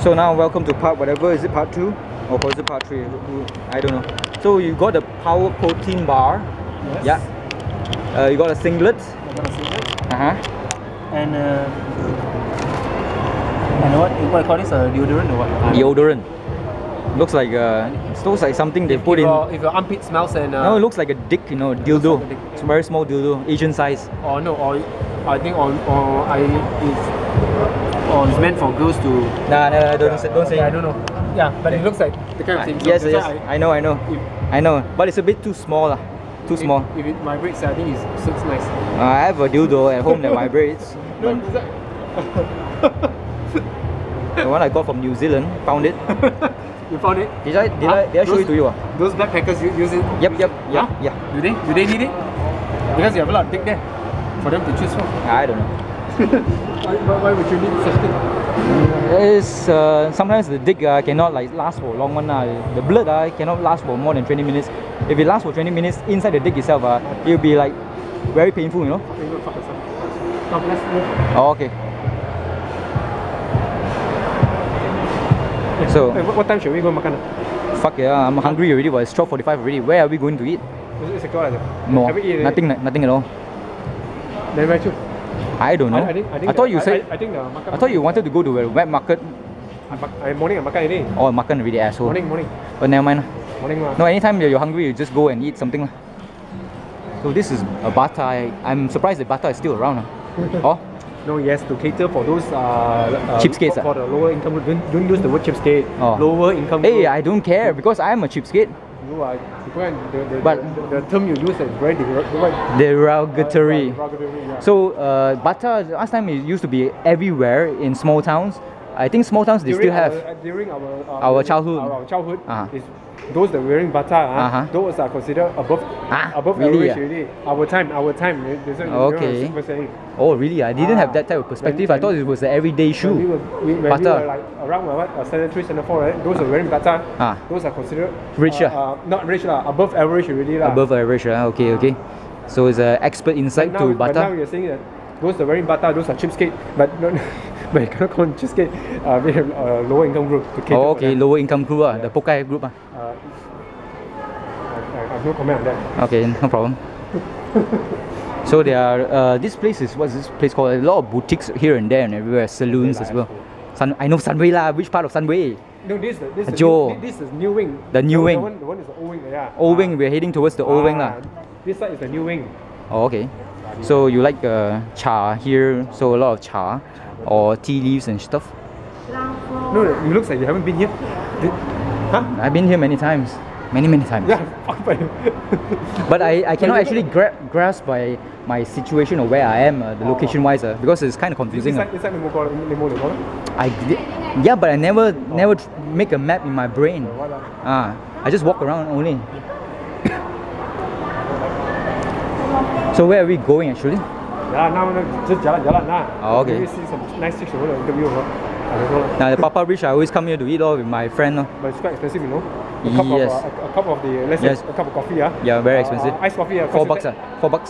So now welcome to part whatever. Is it part 2 or is it part 3? I don't know. So you got the power protein bar. Yes. Yeah. You got a singlet. I got a singlet. And what I call this, deodorant or what? Deodorant. Looks like it looks like something they put in. If your armpit smells and no, it looks like a dick, you know, dildo. Like It's a very small dildo, Asian size. Or no, or I think it's meant for girls to. Nah, don't say. I don't know. Yeah, but it looks like the kind of thing. Yes. I know. But it's a bit too small, Too small. If it vibrates, I think it looks nice. I have a dildo at home that vibrates. The one I got from New Zealand, found it. You found it? Did I show it to you? Those backpackers use it? Yep. Huh? Yeah. Do they need it? Because you have a lot of dick there for them to choose from. I don't know. Why would you need such thing? It's sometimes the dick cannot like last for long one. The blood cannot last for more than 20 minutes. If it lasts for 20 minutes inside the dick itself, it'll be like very painful, you know. Let's move. Oh, okay. So what time should we go makan? fuck yeah, I'm hungry already. But it's 12:45 already. Where are we going to eat? No, nothing at all. Then where to? I don't know. I thought you said. I think the makan. I thought you wanted to go to a wet market. Morning I makan already. Oh, makan already, asshole. Morning. But never mind. Morning No, anytime you're hungry, you just go and eat something. So this is a Bata. I'm surprised that Bata is still around. Oh. No, yes, to cater for those cheapskates. For the lower income group. Don't use the word cheapskate. Oh. Lower income Hey, group. I don't care because I am a cheapskate. You are. But the term you use is very derogatory. Yeah. So Bata last time it used to be everywhere in small towns. I think small towns they still have. During our childhood. Our childhood, is those that wearing bata, those are considered above really, average already. Our time. Okay. Oh really? I didn't have that type of perspective. I thought it was an everyday shoe. When we were like around standard 3, standard 4, right? Those are wearing bata. Those are considered rich. Not rich, above average already. Above average, okay. So it's an expert insight to bata. But now you're saying that those are wearing bata, those are cheapskate, but no. But you cannot call them cheapskate. We have lower income group to cater for them. Lower income group, the Pokai group. I have no comment on that. Okay, no problem. So there are this place is what's this place called? A lot of boutiques here and there and everywhere, saloons as well. I know Sunway lah. Which part of Sunway? No, this is new wing. The new wing. The one is the old wing. Yeah. Old wing. We're heading towards the old wing lah. This side is the new wing. Oh, okay. So you like cha here? So a lot of cha or tea leaves and stuff. No, it looks like you haven't been here. I've been here many times. Many times. Yeah, but I cannot actually grasp by my situation or where I am, the location wise, because it's kind of confusing. Yeah, but I never make a map in my brain. I just walk around only. So where are we going actually? Yeah, now just Jalan lah. Oh, okay. Maybe see some nice chicks over the interview. Now the Papa Rich, I always come here to eat with my friend. But it's quite expensive, you know. A cup of the let's say a cup of coffee. Yeah, very expensive. Iced coffee. $4. $4. $4.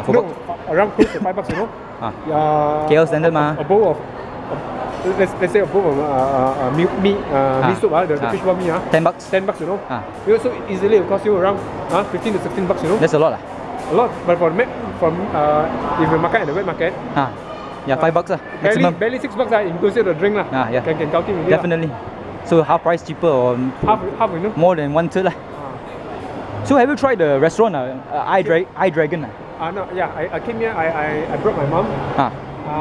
$4. Around close to $5, you know. KL standard ma. A bowl of let's say a bowl of meat soup, the fishball meat. $10. $10, you know. So easily it will cost you around $15 to $16, you know. That's a lot. A lot, but from if you makan at the wet market. Yeah, $5 maximum. Barely $6 inclusive the drink lah. Yeah. Can count it. Definitely. So half price cheaper or half, you know. More than 1/3 lah. So have you tried the restaurant iDragon? No, yeah. I came here. I brought my mom.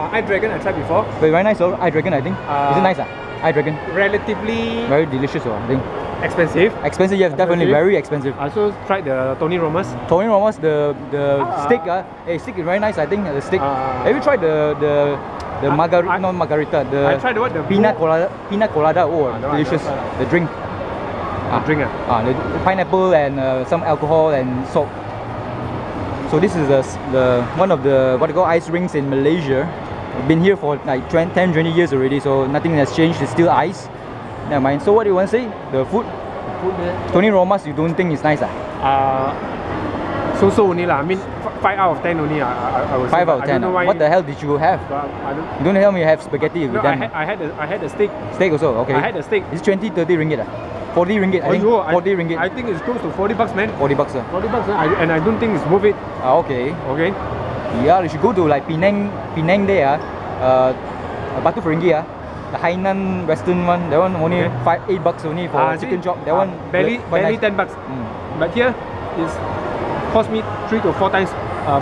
iDragon I tried before. But very nice. iDragon I think. Is it nice? iDragon. Relatively. Very delicious. I think. Expensive. Expensive, yes, definitely very expensive. I also tried the Tony Romas. Tony Romas, the steak. Steak is very nice. I think the steak. Have you tried the margarita? Not margarita. I tried the pina colada. Oh, delicious. The drink. The pineapple and some alcohol and salt. So this is the one of the what you call ice rinks in Malaysia. I've been here for like 10-20 years already, so nothing has changed. It's still ice. Never mind. So what do you want to say? The food there. Tony Romas, you don't think it's nice? So only lah. I mean, 5 out of 10 only. I would say. 5 out of I 10. don't know why. What the hell did you have? But I don't. You don't tell me you have spaghetti with No, them. I had a steak. Steak also, okay. I had a steak. It's 20, 30 ringgit. 40 ringgit, I think. 40 ringgit. I think it's close to 40 bucks, man. 40 bucks. 40 bucks, and I don't think it's worth it. Okay. Okay. Yeah, you should go to like Penang there. Batu Ferringhi. The Hainan Western one, that one only 8 bucks only for chicken chop. That one barely nice. 10 bucks. But here is cost me 3 to 4 times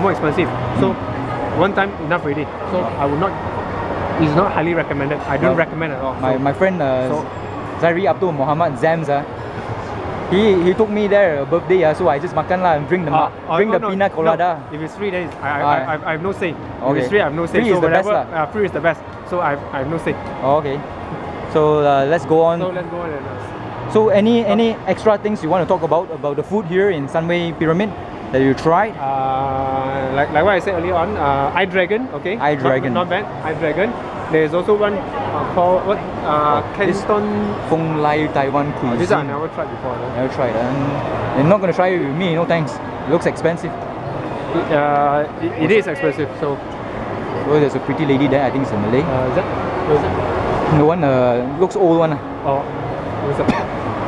more expensive. So one time enough already. So I would not. It's not highly recommended. I don't recommend at all. My friend Zari Abdul Muhammad Zams he took me there a birthday so I just makan lah and drink the pina colada. No. If it's free, then I have no say. Okay. If it's free, I have no say. Free so is the best free is the best. So I have no say. Okay. So let's go on. So let's go on. So any extra things you want to talk about the food here in Sunway Pyramid that you tried? Like what I said earlier on, iDragon, okay? iDragon. Not bad, iDragon. There's also one called what? Canton Feng Lai Taiwan cuisine. This I never tried before. No? Never tried. And you're not gonna try it with me, no thanks. It looks expensive. It is expensive, so. Oh, there's a pretty lady there. I think it's a Malay. Is that? The one looks old one. Oh, what's that?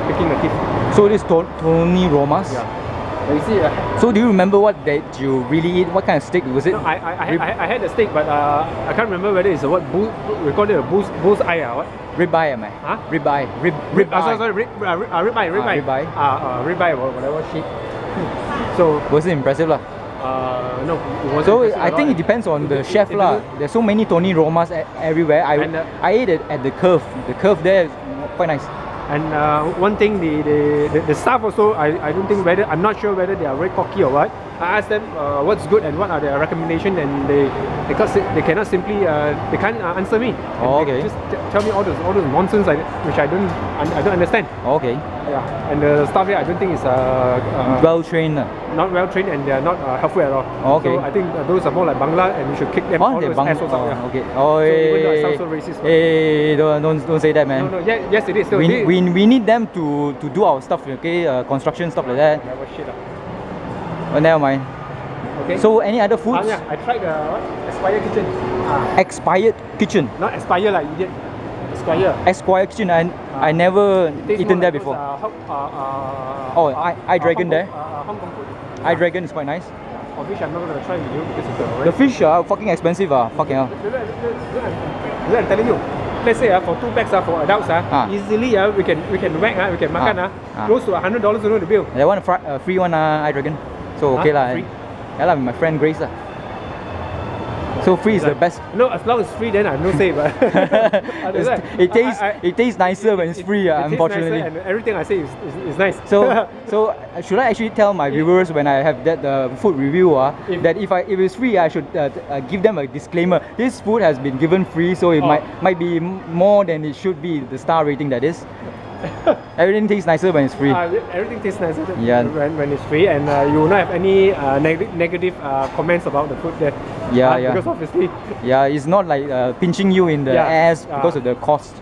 Picking the teeth. So this Tony Romas. Yeah. You see, so do you remember what that you really eat? What kind of steak was it? No, I had the steak, but I can't remember whether it's a what we call it a bull's eye or what? Ribeye, am I? Huh? Ribeye. Sorry, ribeye. Ribeye, whatever shit. So was it impressive lah? No, it wasn't. So I think it depends on the chef lah. There's so many Tony Romas everywhere. I ate it at the Curve. The Curve there is quite nice. And one thing, the staff also, I don't think whether, I'm not sure whether they are very cocky or what. I asked them what's good and what are their recommendations, and they cannot simply they can't answer me. Oh, okay. Just tell me all those nonsense which I don't understand. Okay. Yeah. And the staff here, I don't think is well trained. Not well trained, and they are not helpful at all. Okay. So I think those are more like Bangla, and we should kick them all those assholes out. Yeah. Okay. Oh, so even though I sound so racist. Hey, don't say that, man. No. Yes, it is. So we need them to do our stuff, okay? Construction stuff like that. That was shit. But never mind. Okay. So any other foods? Yeah, I tried Aspire Kitchen. Expired Kitchen. Not Aspire like idiot. Esquire Kitchen. I never eaten there before. iDragon there. Hong Kong food. iDragon is quite nice. Of which I'm not going to try with you because it's the fish are fucking expensive. Fucking hell. I'm telling you. Let's say for 2 bags for adults, easily we can whack, we can makan close to $100 on the bill. That one free one iDragon. So okay lah. Yeah lah, with my friend Grace lah. So free is the best. No, as long as it's free, then I have no say. But it tastes nicer when it's free. Unfortunately, and everything I say is nice. So should I actually tell my viewers when I have that food review that if it's free, I should give them a disclaimer. This food has been given free, so it might be more than it should be. The star rating that is. Everything tastes nicer when it's free. Everything tastes nicer when it's free, and you will not have any negative comments about the food there. Yeah. Because obviously. Yeah, it's not like pinching you in the ass because of the cost.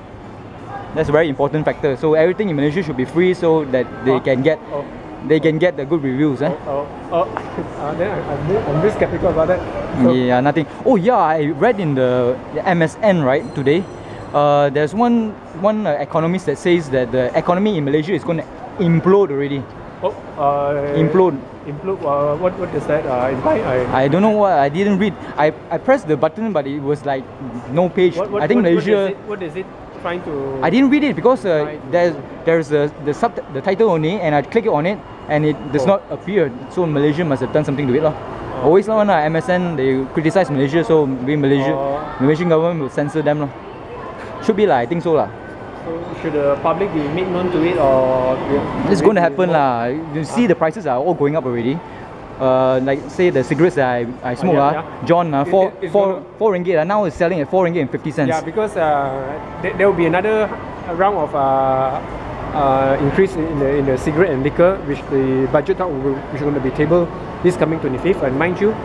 That's a very important factor. So everything in Malaysia should be free so that they can get the good reviews. Then I'm just skeptical about that. So. Yeah, nothing. Oh yeah, I read in the MSN right today. There's one economist that says that the economy in Malaysia is going to implode already. Implode. Implode. What does that imply? I don't know what. I didn't read. I pressed the button, but it was like no page. I think Malaysia. What is it trying to? I didn't read it because there's the title only, and I click on it, and it does not appear. So Malaysia must have done something to it, lah. Always lah, MSN they criticize Malaysia, so maybe Malaysian government will censor them, lah. Should be lah, I think so lah. So should the public be made known to it, or? It's going to happen lah. You see the prices are all going up already. Like say the cigarettes that I smoke John, 4 ringgit now it's selling at 4 ringgit and 50 cents. Yeah, because there will be another round of increase in the cigarette and liquor, which the budget talk which is going to be tabled this coming 25th. And mind you,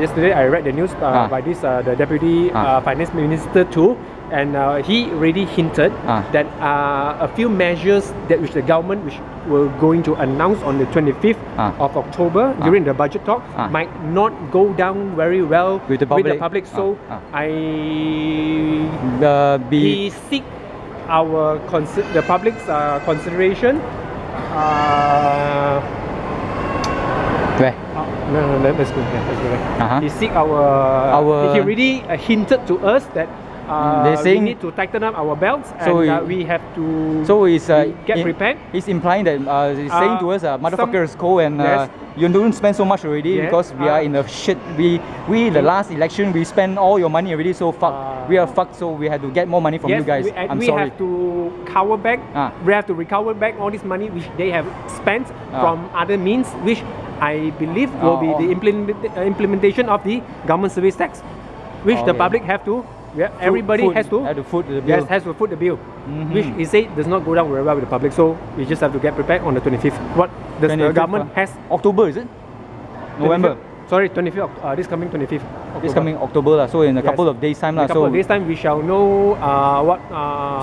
yesterday I read the news by this the Deputy Finance Minister too, and he already hinted that a few measures that which the government which were going to announce on the 25th of October during the budget talk might not go down very well with the public. So he seek the public's consideration. Where? No, let's go. He seek our. He already hinted to us that they're saying we need to tighten up our belts, so and we have to. So he's get prepared. He's implying that he's saying to us, motherfuckers, go and you don't spend so much already because we are in a shit. We the last election we spent all your money already, so fuck. We are fucked, so we have to get more money from you guys. I'm sorry. We have to cover back. We have to recover back all this money which they have spent from other means, which I believe will be the implementation of the government service tax, which the public have to. Everybody has to foot the bill. Yes, has to foot the bill, which he said does not go down very well with the public. So we just have to get prepared on the 25th. What does the government has? October, is it? November. 25th. Sorry, 25th. This coming 25th. October. This coming October, so in a couple of days time. In a couple of days time, we shall know what.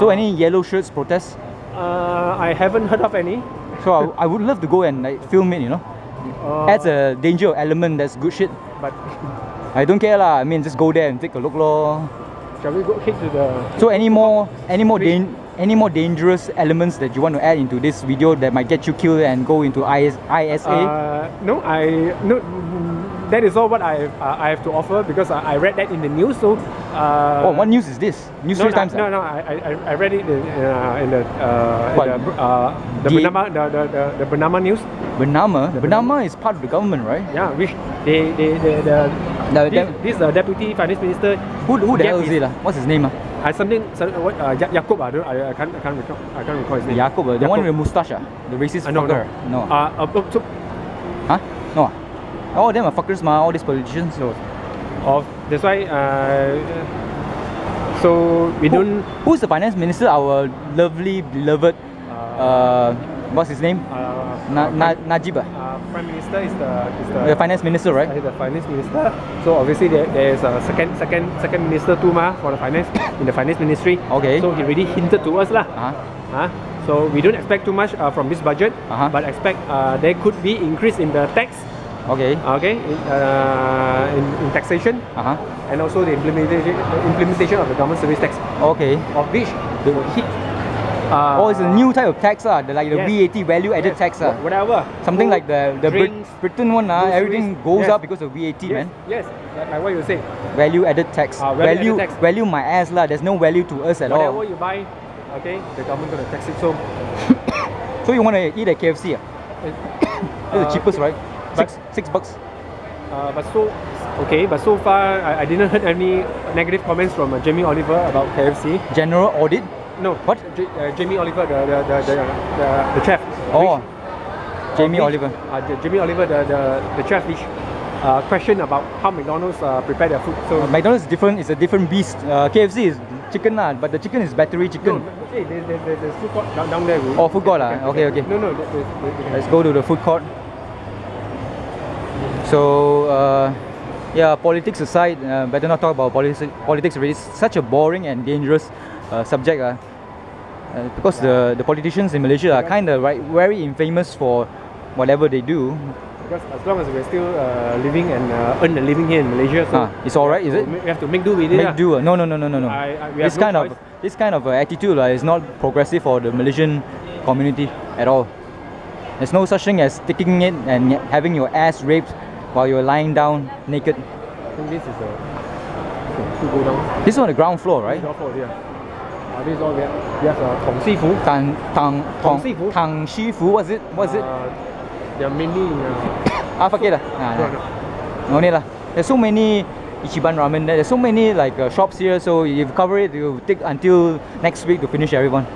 So any yellow shirts protests? I haven't heard of any. So I would love to go and like film it, you know. Adds a danger element. That's good shit. But I don't care lah. I mean, just go there and take a look, lor. Shall we go hit to the? So any more dangerous elements that you want to add into this video that might get you killed and go into ISA? No. That is all what I have to offer because I read that in the news. So. What news is this? News Straits Times. No. I read it in the Bernama news. Bernama is part of the government, right? Yeah, which this deputy finance minister. Who the hell is it? What's his name? Something what Jacob. I can't recall his name. Jacob, the one with the moustache, the racist fucker. No. Huh? No. All of them are fuckers, all these politicians. No. That's why. So we don't. Who's the finance minister? Our lovely beloved. What's his name? Najib. Prime Minister is the finance minister, right? He's the finance minister. So obviously there is a second minister too for the finance in the finance ministry. Okay. So he already hinted to us lah. So we don't expect too much from this budget, but expect there could be increase in the tax. Okay. Okay. In taxation. And also the implementation of the government service tax. Okay. Of which they will hit. It's a new type of tax, like the VAT, value added tax. Whatever. Something like the Britain one, everything goes up because of VAT, man. Yes, like what you say. Value added tax. Value my ass, there's no value to us at all. Whatever you buy, okay, the government gonna tax it. So you want to eat at KFC? It's the cheapest, right? $6. But so far I didn't heard any negative comments from Jamie Oliver about KFC. General audit? No. What? Jamie Oliver, the chef. Jamie Oliver. Jamie Oliver, the chef, which question about how McDonald's prepare their food. So McDonald's is different. It's a different beast. KFC is chicken but the chicken is battery chicken. No, there's food court down there. Food court Okay. No. Let's go to the food court. So politics aside, better not talk about politics already. It's such a boring and dangerous subject because the politicians in Malaysia are kind of very infamous for whatever they do. Because as long as we're still living and earn a living here in Malaysia, so it's alright, is it? We have to make do with it. Make do? No. This kind of attitude is not progressive for the Malaysian community at all. There's no such thing as sticking it and having your ass raped while you're lying down naked. I think this is to go down. This is on the ground floor, right? Ground floor, yeah. This is all we have Tong Sifu. Tang Shifu, what's it? They're mainly in forget it. No need lah. There's so many Ichiban ramen there. There's so many shops here, so if you cover it, you take until next week to finish everyone.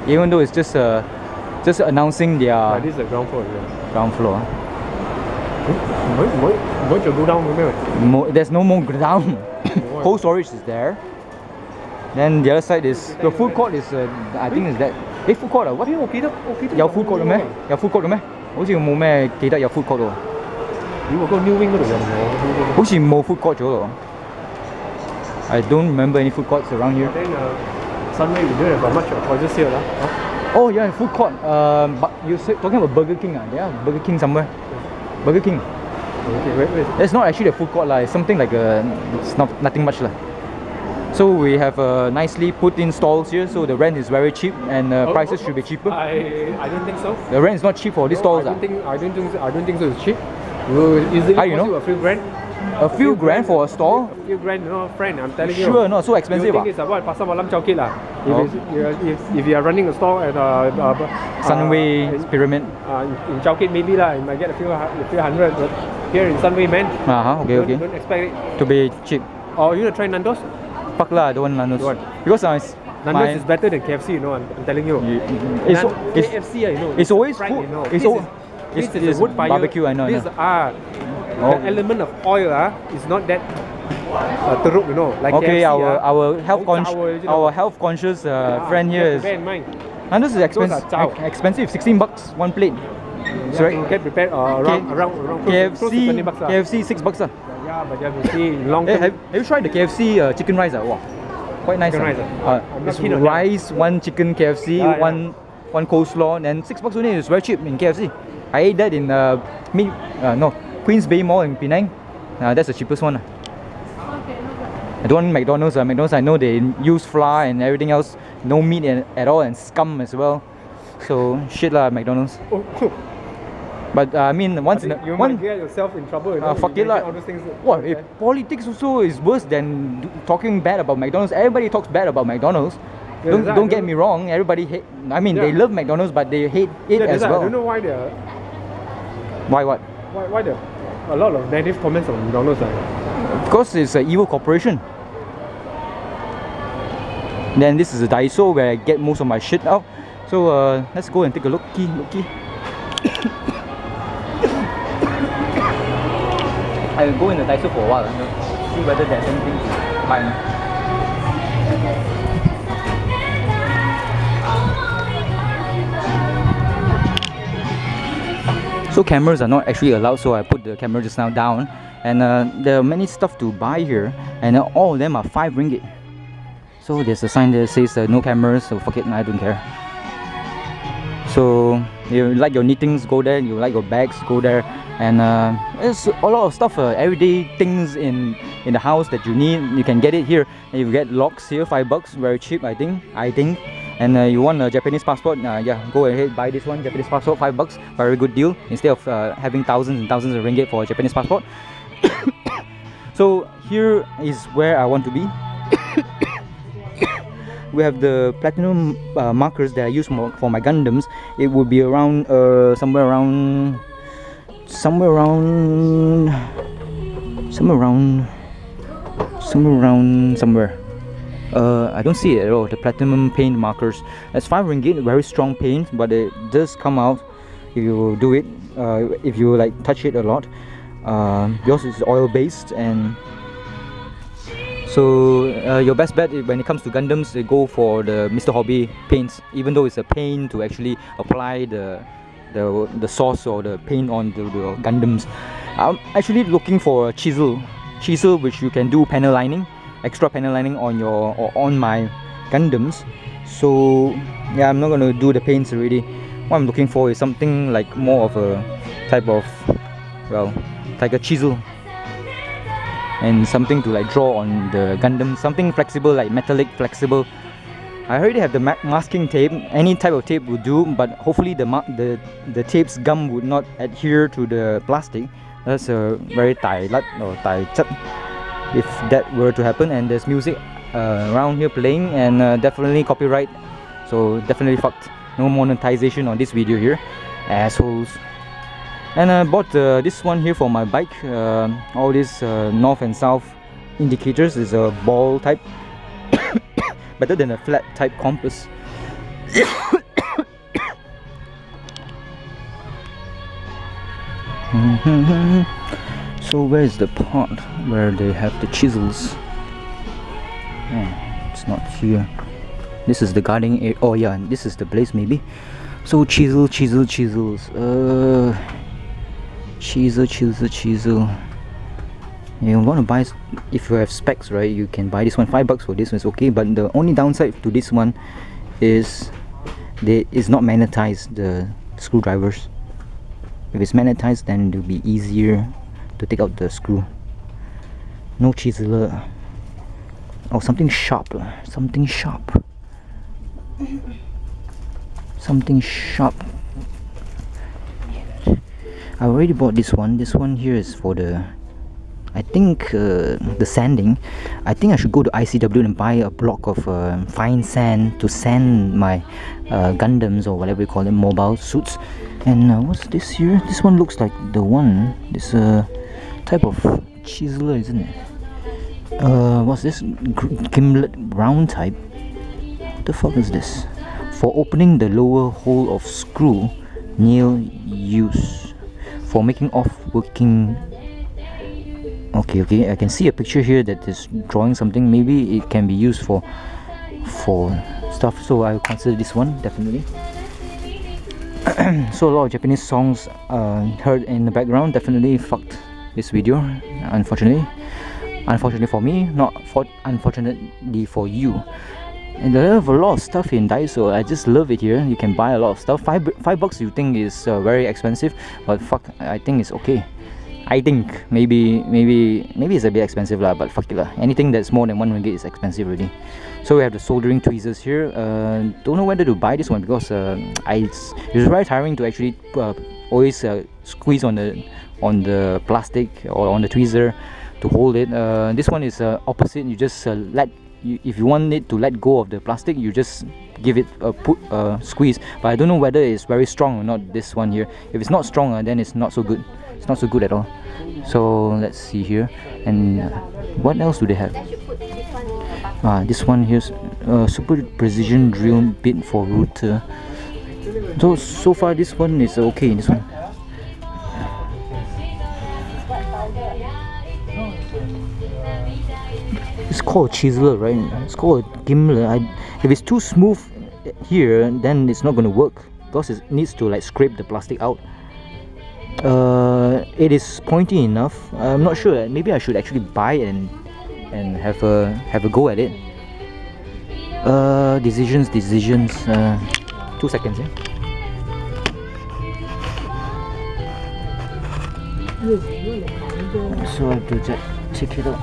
Even though it's just announcing their this is the ground floor, yeah. Ground floor. Go down, there's no more ground. Cold storage is there. Then the other side is the food court is I think is that. Food court what? Okay. Your food court咩？有 food court咩？好似冇咩記得有 food court 喎。如果個 New Wing 嗰度有冇？好似冇 food court 咗咯。I don't remember any food courts around here. Then Sunway, we don't have much choices here. Huh? Oh yeah, food court. But you're talking about Burger King. Yeah, Burger King somewhere. Burger King. Okay, wait. It's not actually a food court. It's something like it's nothing much. So we have nicely put in stalls here, so the rent is very cheap and prices should be cheaper. I don't think so. The rent is not cheap for these stalls. I don't think so. It's cheap. We'll easily cost you a few grand. A few grand for a stall? A few grand, no, friend, I'm telling you. Sure, not so expensive. You think it's about Pasar Malam Chowkit lah. If you are running a store at Sunway Pyramid. In Chowkit maybe lah, you might get a few hundred. But here in Sunway, man, okay. Don't expect it to be cheap. Oh, you want to try Nando's? Fuck lah, I don't want Nando's. Because Nando's is better than KFC, you know. I'm telling you. KFC, you know. It's always fried, food. You know. It's wood fire. Barbecue, I know. The element of oil is not that teruk, you know. Like okay, KFC, our health conscious friend here is. Bear in mind. Nando's is expensive. 16 bucks one plate. So you get prepared around KFC, close to 20 bucks. KFC 6 bucks. Yeah, but you have to see long term. Have you tried the KFC chicken rice? Wow, quite nice. Chicken rice. It's rice, one chicken KFC, one coleslaw, and 6 bucks only. It's very cheap in KFC. I ate that in Queens Bay Mall in Penang. That's the cheapest one. I don't want McDonald's. McDonald's, I know they use flour and everything else, no meat at all, and scum as well. So shit lah, McDonald's. But I mean, once in a you might get yourself in trouble. You know, fuck it lah. What? If politics also is worse than talking bad about McDonald's. Everybody talks bad about McDonald's. Don't get me wrong. Everybody hate. I mean, they love McDonald's, but they hate it as well. I don't know why they're. Why what? Why there a lot of negative comments on McDonald's? Because it's an evil corporation. Then this is a Daiso where I get most of my shit out. So let's go and take a looky. I will go in the Daiso for a while, see whether there's anything to buy. So cameras are not actually allowed, so I put the camera just now down. And there are many stuff to buy here, and all of them are 5 ringgit. So there's a sign that says no cameras, so fuck it, I don't care. So you like your knittings, go there. You like your bags, go there. And there's a lot of stuff, everyday things in the house that you need. You can get it here. And you get locks here, 5 bucks, very cheap, I think. And you want a Japanese passport? Yeah, go ahead, buy this one, Japanese passport, 5 bucks, very good deal. Instead of having thousands and thousands of ringgit for a Japanese passport. So here is where I want to be. We have the platinum markers that I use for my Gundams. It would be around somewhere around. I don't see it at all. The platinum paint markers. That's 5 ringgit. Very strong paint, but it does come out if you do it. If you like touch it a lot. Yours is oil based, and so your best bet when it comes to Gundams, they go for the Mr. Hobby paints. Even though it's a pain to actually apply the sauce or the paint on the Gundams. I'm actually looking for a chisel which you can do panel lining, extra panel lining on my Gundams. So yeah, I'm not gonna do the paints already. What I'm looking for is something like more of a type of, well, like a chisel, and something to like draw on the Gundam, something flexible, like metallic flexible. I already have the masking tape. Any type of tape would do, but hopefully the tape's gum would not adhere to the plastic. That's a very tai lat or tai chat if that were to happen. And there's music around here playing, and definitely copyright, so definitely fucked. No monetization on this video here, assholes. And I bought this one here for my bike. All these north and south indicators is a ball type. Better than a flat type compass. So where is the part where they have the chisels? Oh, it's not here. This is the guarding area. Oh yeah, this is the place maybe. So chisels. Chisel. You want to buy, if you have specs, right, you can buy this one. $5 for this one is okay, but the only downside to this one is it's not magnetized, the screwdrivers. If it's magnetized, then it will be easier to take out the screw. No chiseler. Oh, something sharp. Something sharp. Something sharp. I already bought this one. This one here is for the, I think, the sanding. I think I should go to ICW and buy a block of fine sand to sand my Gundams, or whatever you call them, mobile suits. And what's this here? This one looks like the one. This type of chiseler, isn't it? What's this? Gimlet round type. What the fuck is this? For opening the lower hole of screw, nail use. For making off working. Okay, I can see a picture here that is drawing something. Maybe it can be used for stuff, so I'll consider this one definitely. So a lot of Japanese songs heard in the background definitely fucked this video, unfortunately. Unfortunately for me, unfortunately for you. And they have a lot of stuff in Daiso. I just love it here. You can buy a lot of stuff. $5 you think is very expensive, but fuck, I think it's okay. I think maybe it's a bit expensive lah, but fuck it lah. Anything that's more than 1 ringgit is expensive already. So we have the soldering tweezers here. Don't know whether to buy this one because it's very tiring to actually always squeeze on the plastic or on the tweezer to hold it. This one is opposite. You just if you want it to let go of the plastic, you just give it a squeeze. But I don't know whether it's very strong or not, this one here. If it's not strong, then it's not so good. It's not so good at all. So let's see here. And what else do they have? This one here's super precision drill bit for router. So far this one is okay. This one. It's called a chiseler, right? It's called a gimlet. If it's too smooth here, then it's not going to work because it needs to like scrape the plastic out. It is pointy enough. I'm not sure. Maybe I should actually buy it and have a go at it. Decisions. 2 seconds. So I have to just check it out.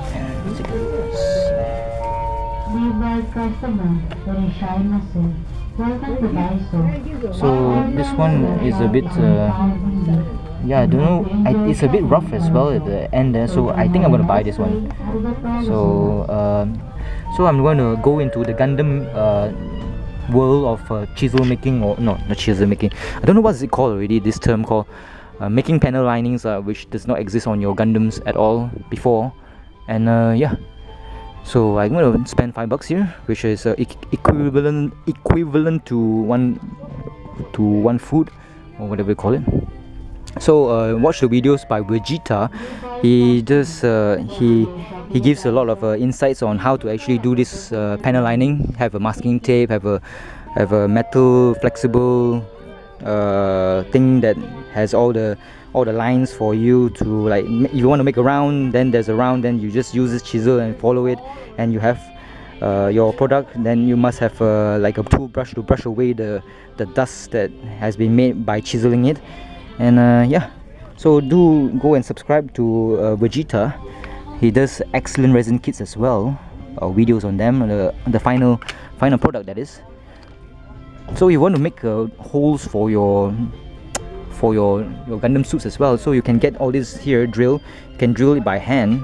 So this one is a bit yeah, I don't know, it's a bit rough as well at the end there, so I think I'm gonna buy this one. So so I'm going to go into the Gundam world of chisel making, or no, not chisel making, I don't know what's it called already, this term called making panel linings, which does not exist on your Gundams at all before. And yeah, so I'm going to spend $5 here, which is equivalent to one food, or whatever you call it. So watch the videos by Vegeta. He does he gives a lot of insights on how to actually do this panel lining. Have a masking tape, have a metal flexible thing that has all the lines for you to, like, if you want to make a round, then there's a round, then you just use this chisel and follow it, and you have your product. Then you must have like a toothbrush to brush away the dust that has been made by chiseling it. And yeah, so do go and subscribe to Vegeta. He does excellent resin kits as well, videos on them, the final product, that is. So you want to make holes for your Gundam suits as well, so you can get all this here drill. You can drill it by hand,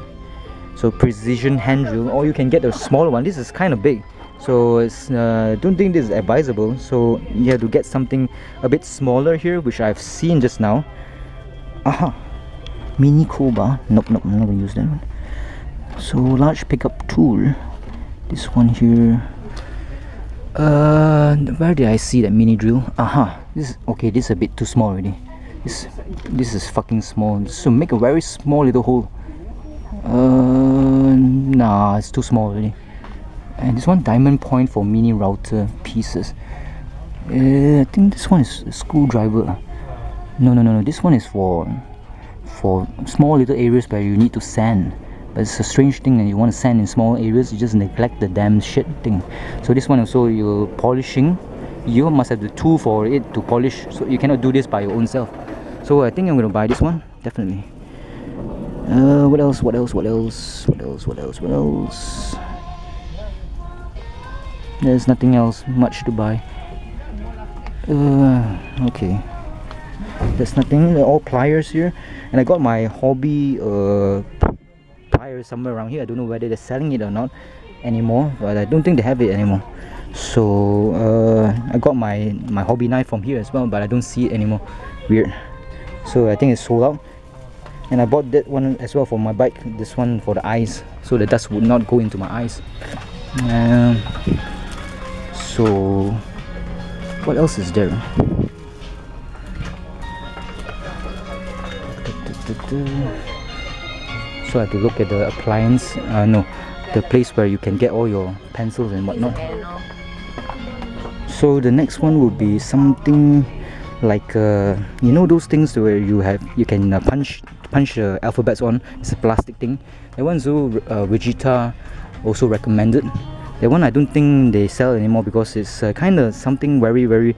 so precision hand drill, or you can get a smaller one. This is kind of big, so it's don't think this is advisable, so you have to get something a bit smaller here, which I've seen just now. Aha, mini crowbar. Nope, I'm not gonna use that one. So large pickup tool, this one here. Where did I see that mini drill? Aha, this is okay. This is a bit too small already. This is fucking small. So make a very small little hole. Nah, it's too small already. And this one, diamond point for mini router pieces. I think this one is a screwdriver. No. This one is for small little areas where you need to sand. But it's a strange thing, and you want to sand in small areas, you just neglect the damn shit thing. So this one also, you're polishing, you must have the tool for it to polish, so you cannot do this by your own self. So I think I'm gonna buy this one, definitely. What else? There's nothing else much to buy. Okay, there's nothing. They're all pliers here, and I got my hobby pliers somewhere around here. I don't know whether they're selling it or not anymore, but I don't think they have it anymore. So I got my hobby knife from here as well, but I don't see it anymore. Weird. So I think it's sold out. And I bought that one as well for my bike, this one for the eyes, so the dust would not go into my eyes. So what else is there? So I have to look at the appliance, no, the place where you can get all your pencils and whatnot. So the next one will be something like you know those things where you can punch alphabets on. It's a plastic thing. That one's also Vegeta also recommended. That one I don't think they sell anymore because it's kind of something very,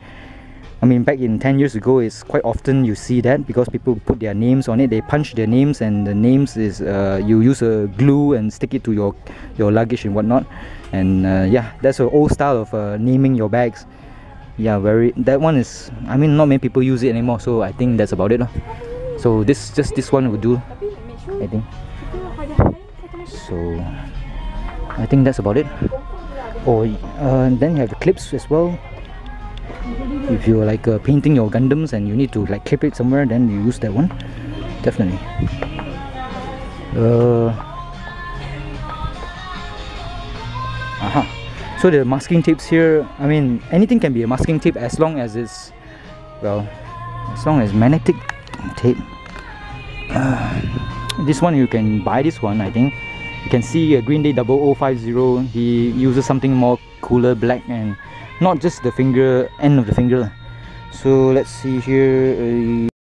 I mean, back in 10 years ago, it's quite often you see that because people put their names on it. They punch their names, and the names is you use a glue and stick it to your luggage and whatnot. And yeah, that's an old style of naming your bags. Yeah, that one is, I mean, not many people use it anymore, so I think that's about it. So this one would do, I think. So I think that's about it. Oh, then you have the clips as well. If you're like painting your Gundams and you need to like clip it somewhere, then you use that one, definitely. So the masking tapes here, I mean, anything can be a masking tape as long as it's, well, as long as magnetic tape. This one you can buy this one, I think. You can see Green Day 0050, he uses something more cooler, black, and not just the end of the finger. So let's see here.